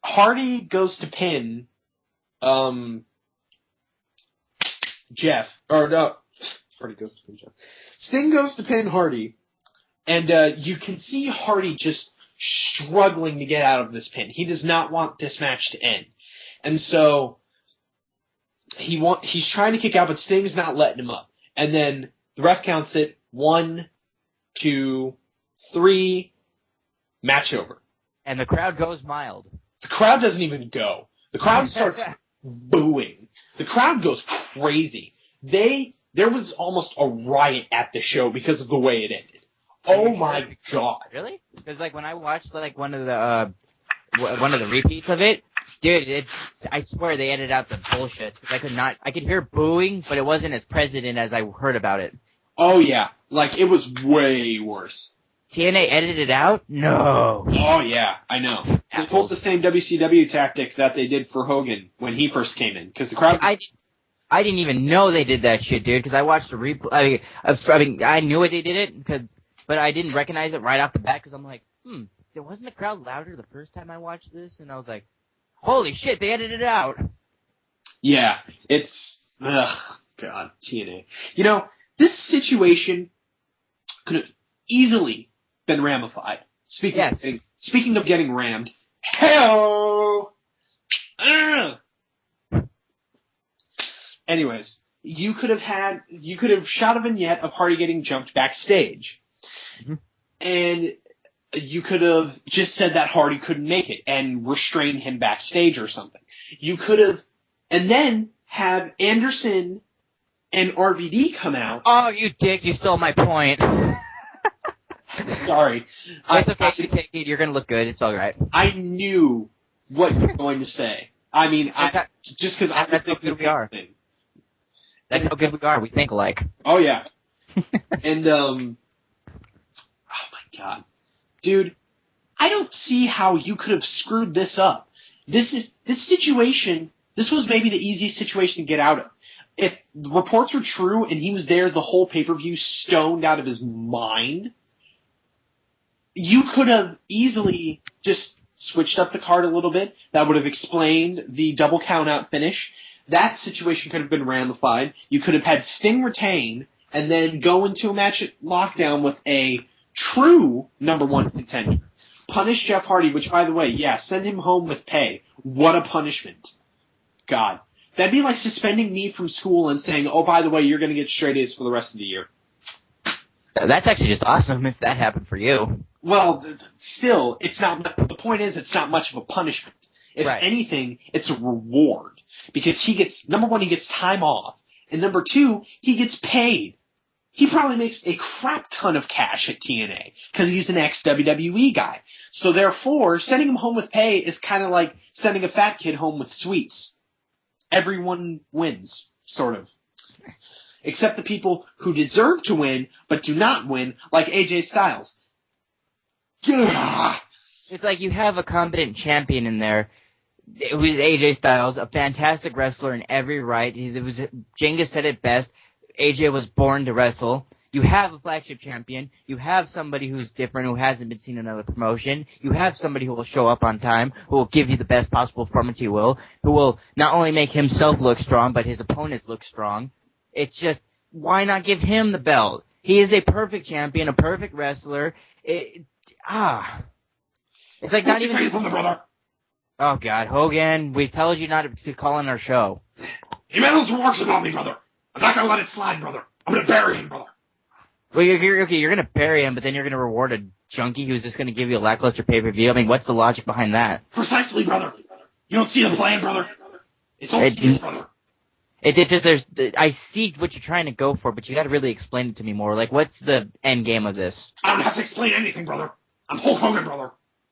Hardy goes to pin, Jeff, or no, Hardy goes to pin Jeff. Sting goes to pin Hardy, and you can see Hardy just struggling to get out of this pin. He does not want this match to end. And so he's trying to kick out, but Sting's not letting him up. And then the ref counts it 1, 2, 3, match over. And the crowd goes mild. The crowd doesn't even go. The crowd starts booing. The crowd goes crazy. There was almost a riot at the show because of the way it ended. Oh my god! Really? Because when I watched one of the repeats of it, dude, I swear they edited out the bullshit. Because I could hear booing, but it wasn't as present as I heard about it. Oh yeah, it was way worse. TNA edited it out? No. Oh, yeah, I know. They pulled the same WCW tactic that they did for Hogan when he first came in, because the crowd... I didn't even know they did that shit, dude, because I watched the replay. I mean, I knew they did it, but I didn't recognize it right off the bat, because I'm like, wasn't the crowd louder the first time I watched this? And I was like, holy shit, they edited it out. Yeah, it's... Ugh, God, TNA. You know, this situation could have easily been ramified. Speaking of getting rammed, hello. Anyways, you could have shot a vignette of Hardy getting jumped backstage, and you could have just said that Hardy couldn't make it and restrained him backstage or something. You could have, and then have Anderson and RVD come out. Oh, you dick! You stole my point. Sorry. It's okay. You take it. You're gonna look good. It's all right. I knew what you were going to say. I mean, just because I was thinking the same thing. That's how good we are. We think alike. Oh yeah. And oh my God, dude, I don't see how you could have screwed this up. This situation. This was maybe the easiest situation to get out of. If the reports are true and he was there the whole pay-per-view stoned out of his mind, you could have easily just switched up the card a little bit. That would have explained the double count-out finish. That situation could have been ramified. You could have had Sting retain and then go into a match at Lockdown with a true number one contender. Punish Jeff Hardy, which, by the way, send him home with pay. What a punishment. God. That'd be like suspending me from school and saying, oh, by the way, you're going to get straight A's for the rest of the year. That's actually just awesome if that happened for you. Well, still, it's not. The point is, it's not much of a punishment. If anything, it's a reward. Because he gets, number one, he gets time off. And number two, he gets paid. He probably makes a crap ton of cash at TNA. Because he's an ex-WWE guy. So therefore, sending him home with pay is kind of like sending a fat kid home with sweets. Everyone wins, sort of. Except the people who deserve to win, but do not win, like AJ Styles. It's like you have a competent champion in there. It was AJ Styles, a fantastic wrestler in every right. Jenga said it best. AJ was born to wrestle. You have a flagship champion. You have somebody who's different, who hasn't been seen in another promotion. You have somebody who will show up on time, who will give you the best possible performance he will, who will not only make himself look strong, but his opponents look strong. It's just, why not give him the belt? He is a perfect champion, a perfect wrestler. It's like not even... from the brother. Oh, God. Hogan, we told you not to call on our show. He made those remarks about me, brother. I'm not going to let it slide, brother. I'm going to bury him, brother. Well, you're going to bury him, but then you're going to reward a junkie who's just going to give you a lackluster pay-per-view. I mean, what's the logic behind that? Precisely, brother. You don't see the plan, brother. It's all his, brother. It's just, I see what you're trying to go for, but you got to really explain it to me more. Like, what's the end game of this? I don't have to explain anything, brother. I'm Hulk Hogan, brother.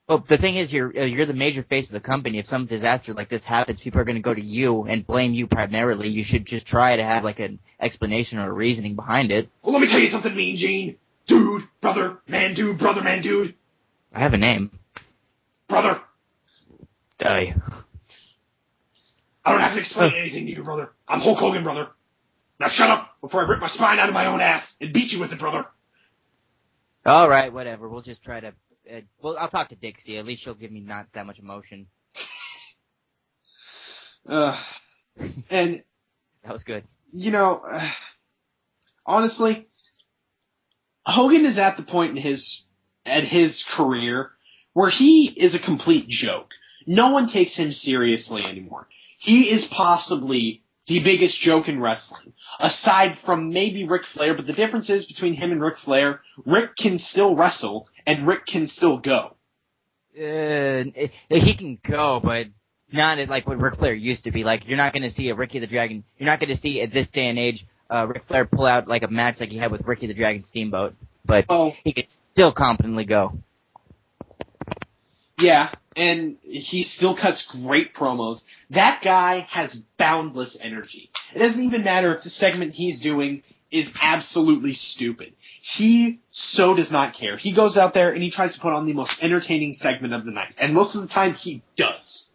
Well, the thing is, you're the major face of the company. If some disaster like this happens, people are going to go to you and blame you primarily. You should just try to have like an explanation or a reasoning behind it. Well, let me tell you something, Mean Gene. Dude, brother, man, dude. I have a name. Brother. Die. I don't have to explain anything to you, brother. I'm Hulk Hogan, brother. Now shut up before I rip my spine out of my own ass and beat you with it, brother. All right, whatever. We'll just try to... I'll talk to Dixie. At least she'll give me not that much emotion. And... That was good. You know, honestly, Hogan is at the point in his career where he is a complete joke. No one takes him seriously anymore. He is possibly the biggest joke in wrestling, aside from maybe Ric Flair, but the difference is between him and Ric Flair, Ric can still wrestle, and Ric can still go. He can go, but not like what Ric Flair used to be. Like, you're not going to see a Ricky the Dragon, you're not going to see at this day and age, Ric Flair pull out like a match like he had with Ricky the Dragon Steamboat, but he could still competently go. Yeah, and he still cuts great promos. That guy has boundless energy. It doesn't even matter if the segment he's doing is absolutely stupid. He so does not care. He goes out there and he tries to put on the most entertaining segment of the night. And most of the time, he does.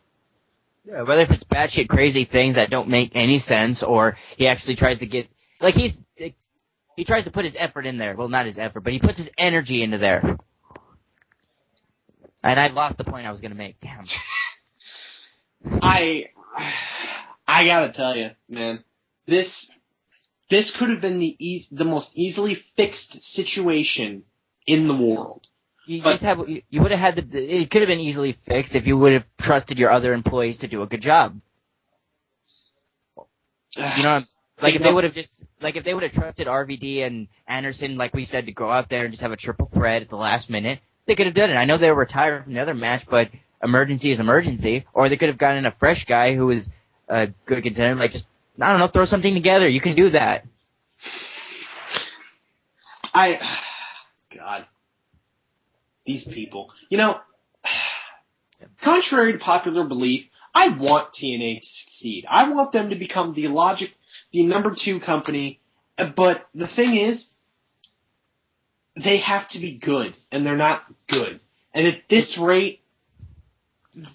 Yeah, whether if it's batshit crazy things that don't make any sense, or he actually tries to get... Like, he tries to put his effort in there. Well, not his effort, but he puts his energy into there. And I lost the point I was going to make. Damn. I gotta tell you, man, this could have been the most easily fixed situation in the world. You would have had it could have been easily fixed if you would have trusted your other employees to do a good job. You know, like if they would have trusted RVD and Anderson, like we said, to go out there and just have a triple threat at the last minute, they could have done it. I know they were retired from the other match, but emergency is emergency. Or they could have gotten a fresh guy who was a good contender, like just, I don't know, throw something together. You can do that. God. These people. You know, contrary to popular belief, I want TNA to succeed. I want them to become the number 2 company, but the thing is, they have to be good, and they're not good. And at this rate,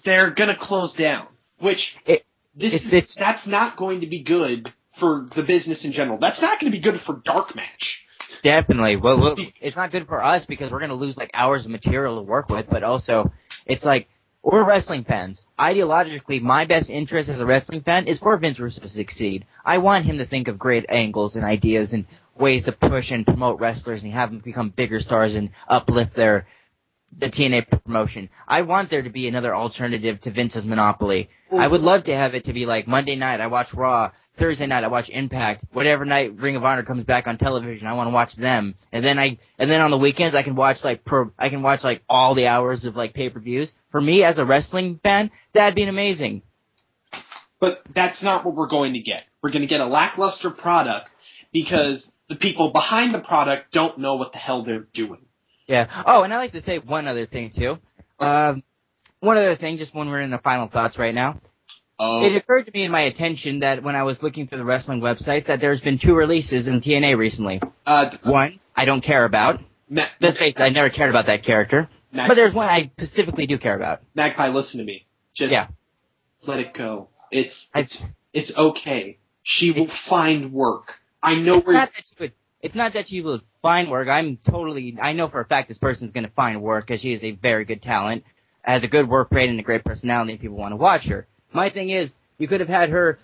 they're gonna close down, which that's not going to be good for the business in general. That's not going to be good for DarkMatch. Definitely. Well, it's not good for us because we're going to lose like hours of material to work with, but also it's like we're wrestling fans. Ideologically, my best interest as a wrestling fan is for Vince Russo to succeed. I want him to think of great angles and ideas and ways to push and promote wrestlers and have them become bigger stars and uplift the TNA promotion. I want there to be another alternative to Vince's monopoly. I would love to have it to be like Monday night I watch Raw, Thursday night I watch Impact, whatever night Ring of Honor comes back on television I want to watch them, and then on the weekends I can watch all the hours of like pay-per-views. For me as a wrestling fan, that'd be amazing. But that's not what we're going to get. We're going to get a lackluster product because the people behind the product don't know what the hell they're doing. Yeah. Oh, and I'd like to say one other thing, too. One other thing, just when we're in the final thoughts right now. It occurred to me in my attention that when I was looking through the wrestling websites that there's been 2 releases in TNA recently. One, I don't care about. Let's face it, I never cared about that character. But there's one I specifically do care about. Magpie, listen to me. Just let it go. It's okay. She will find work. I know where... It's not that she will find work. I know for a fact this person's going to find work because she is a very good talent, has a good work rate and a great personality, and people want to watch her. My thing is, you could have had her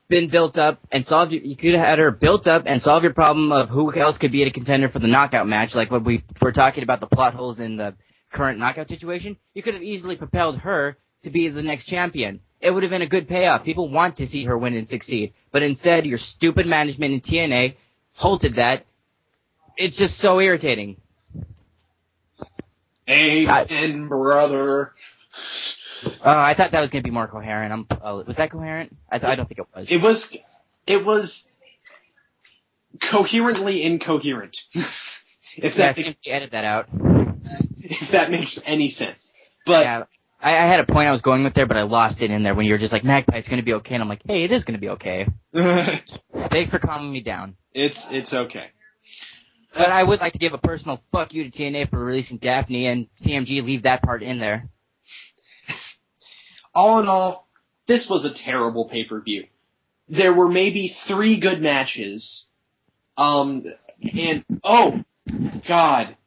been built up and solve your problem of who else could be a contender for the knockout match, like when we were talking about the plot holes in the current knockout situation. You could have easily propelled her to be the next champion. It would have been a good payoff. People want to see her win and succeed. But instead, your stupid management in TNA halted that. It's just so irritating. Amen, brother. I thought that was going to be more coherent. Was that coherent? I don't think it was. It was coherently incoherent. If that makes, edit that out. If that makes any sense. But yeah, I had a point I was going with there, but I lost it in there when you were just like, Magpie, it's going to be okay. And I'm like, hey, it is going to be okay. Thanks for calming me down. It's okay. But I would like to give a personal fuck you to TNA for releasing Daphne, and CMG leave that part in there. All in all, this was a terrible pay-per-view. There were maybe 3 good matches. And, oh, God.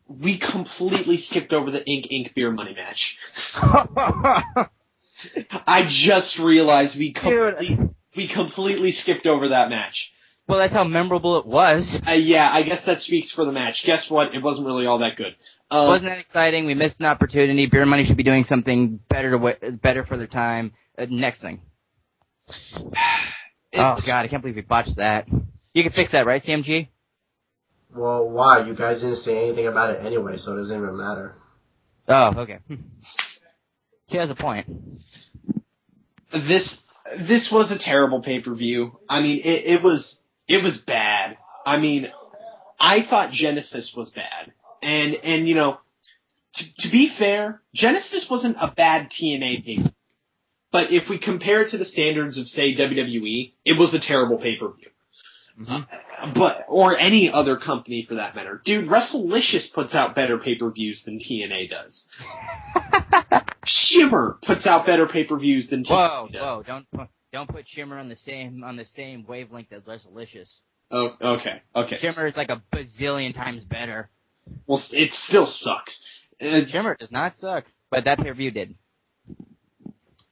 We completely skipped over the Ink Beer Money match. I just realized we completely skipped over that match. Well, that's how memorable it was. Yeah, I guess that speaks for the match. Guess what? It wasn't really all that good. Wasn't that exciting? We missed an opportunity. Beer Money should be doing something better for their time. Next thing. Oh, God, I can't believe we botched that. You can fix that, right, CMG? Well, why? You guys didn't say anything about it anyway, so it doesn't even matter. Oh, okay. He has a point. This was a terrible pay-per-view. I mean, it was bad. I mean, I thought Genesis was bad. And you know, to be fair, Genesis wasn't a bad TNA pay-per-view. But if we compare it to the standards of, say, WWE, it was a terrible pay-per-view. Mm-hmm. or any other company for that matter. Dude, WrestleLicious puts out better pay-per-views than TNA does. Shimmer puts out better pay-per-views than TNA does. Whoa, don't put Shimmer on the same wavelength as WrestleLicious. Oh, okay. Shimmer is like a bazillion times better. Well, it still sucks. Shimmer does not suck, but that pay-per-view did.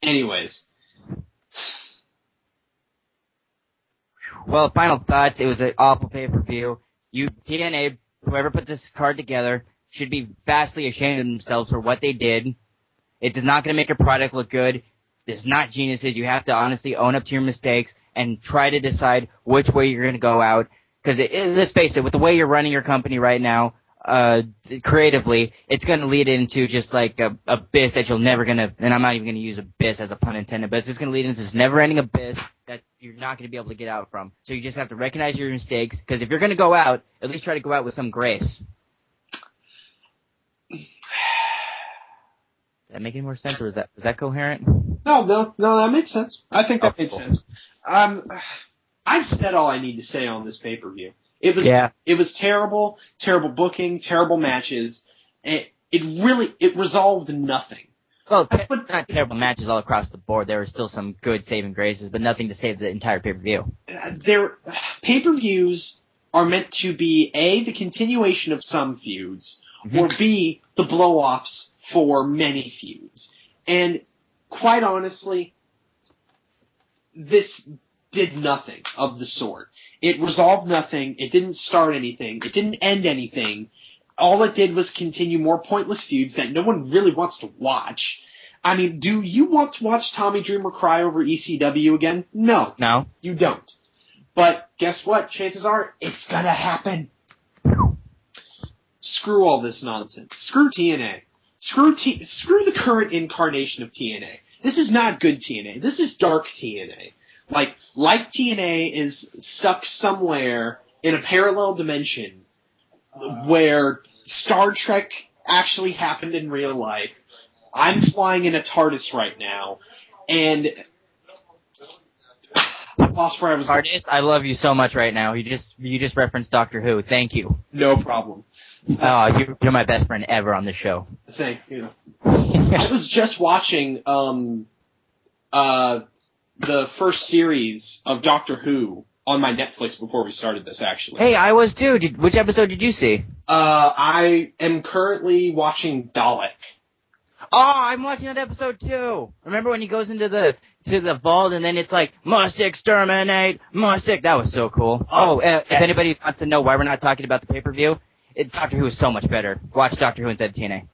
Anyways. Well, final thoughts. It was an awful pay-per-view. TNA, whoever put this card together, should be vastly ashamed of themselves for what they did. It is not going to make your product look good. It's not geniuses. You have to honestly own up to your mistakes and try to decide which way you're going to go out. Because let's face it, with the way you're running your company right now, creatively, it's going to lead into just like a abyss that you're never going to, and I'm not even going to use abyss as a pun intended, but it's just going to lead into this never-ending abyss that you're not going to be able to get out from. So you just have to recognize your mistakes, because if you're going to go out, at least try to go out with some grace. Does that make any more sense, or is that coherent? No, that makes sense. I think that made sense. I've said all I need to say on this pay-per-view. It was terrible booking, terrible matches. It resolved nothing. Well, not terrible matches all across the board. There were still some good saving graces, but nothing to save the entire pay-per-view. Pay-per-views are meant to be A, the continuation of some feuds, or B, the blow-offs for many feuds. And quite honestly, this did nothing of the sort. It resolved nothing. It didn't start anything. It didn't end anything. All it did was continue more pointless feuds that no one really wants to watch. I mean, do you want to watch Tommy Dreamer cry over ECW again? No. No. You don't. But guess what? Chances are it's gonna happen. Screw all this nonsense. Screw TNA. Screw the current incarnation of TNA. This is not good TNA. This is dark TNA. Like TNA is stuck somewhere in a parallel dimension where Star Trek actually happened in real life. I'm flying in a TARDIS right now, and I lost where I was going. TARDIS, I love you so much right now. You just referenced Doctor Who. Thank you. No problem. Oh, you're my best friend ever on the show. Thank you. I was just watching the first series of Doctor Who on my Netflix before we started this, actually. Hey, I was too. Which episode did you see? I am currently watching Dalek. Oh, I'm watching that episode too. Remember when he goes into the vault and then it's like, must exterminate, that was so cool. If anybody wants to know why we're not talking about the pay-per-view, Doctor Who is so much better. Watch Doctor Who instead of TNA.